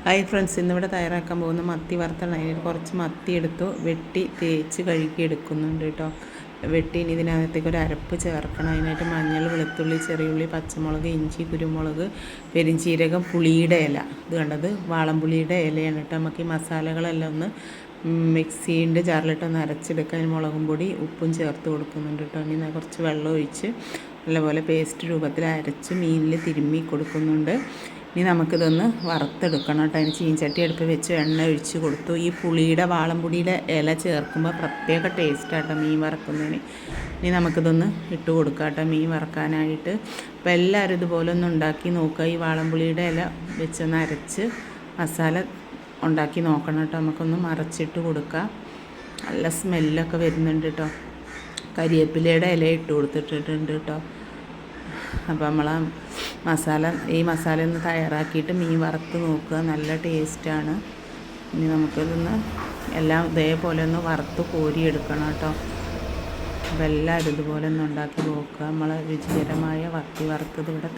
Hi friends, ഇന്നിവിടെ തയ്യാറാക്കാൻ പോകുന്ന മത്തി വറുത്താണ്. അതിന് കുറച്ച് മത്തി എടുത്തു വെട്ടി തേച്ച് കഴുകി എടുക്കുന്നുണ്ട് കേട്ടോ. വെട്ടി ഇനി ഇതിനകത്തേക്ക് ഒരു അരപ്പ് ചേർക്കണം. അതിനായിട്ട് മഞ്ഞൾ, വെളുത്തുള്ളി, ചെറിയുള്ളി, പച്ചമുളക്, ഇഞ്ചി, കുരുമുളക്, പെരിഞ്ചീരകം, പുളിയുടെ ഇല. ഇത് കണ്ടത് വാളംപുളിയുടെ ഇലയാണ് കേട്ടോ. നമുക്ക് ഈ മസാലകളെല്ലാം ഒന്ന് മിക്സിൻ്റെ ജാറിലിട്ടൊന്ന് അരച്ചെടുക്കാൻ മുളകും പൊടി ഉപ്പും ചേർത്ത് കൊടുക്കുന്നുണ്ട് കേട്ടോ. ഇനി കുറച്ച് വെള്ളം ഒഴിച്ച് നല്ലപോലെ പേസ്റ്റ് രൂപത്തിൽ അരച്ച് മീനിൽ തിരുമ്മി കൊടുക്കുന്നുണ്ട്. ഇനി നമുക്കിതൊന്ന് വറുത്തെടുക്കണം കേട്ടോ. അതിന് ചീൻചട്ടി അടുപ്പ് വെച്ച് എണ്ണ ഒഴിച്ച് കൊടുത്തു. ഈ പുളിയുടെ വാളംപുളിയുടെ ഇല ചേർക്കുമ്പോൾ പ്രത്യേക ടേസ്റ്റാട്ടോ മീൻ വറക്കുന്നതിന്. ഇനി നമുക്കിതൊന്ന് ഇട്ട് കൊടുക്കാം കേട്ടോ മീൻ വറക്കാനായിട്ട്. അപ്പോൾ എല്ലാവരും ഇതുപോലെ ഒന്ന് ഉണ്ടാക്കി നോക്കുക. ഈ വാളംപുളിയുടെ ഇല വെച്ചൊന്ന് അരച്ച് മസാല ഉണ്ടാക്കി നോക്കണം കേട്ടോ. നമുക്കൊന്ന് മറച്ചിട്ട് കൊടുക്കാം. നല്ല സ്മെല്ലൊക്കെ വരുന്നുണ്ട് കേട്ടോ. കരിവേപ്പിലയുടെ ഇല ഇട്ട് കൊടുത്തിട്ടുണ്ട് കേട്ടോ. അപ്പോൾ നമ്മൾ ഈ മസാല ഒന്ന് തയ്യാറാക്കിയിട്ട് മീൻ വറുത്ത് നോക്കുക. നല്ല ടേസ്റ്റാണ്. ഇനി നമുക്കിതൊന്ന് എല്ലാം ഇതേപോലെ ഒന്ന് വറുത്ത് കോരിയെടുക്കണം കേട്ടോ. അപ്പോൾ എല്ലാവരും ഇതുപോലെ ഒന്ന് ഉണ്ടാക്കി നോക്കുക. നമ്മൾ രുചികരമായ മത്തി വറുത്തത് ഇവിടെ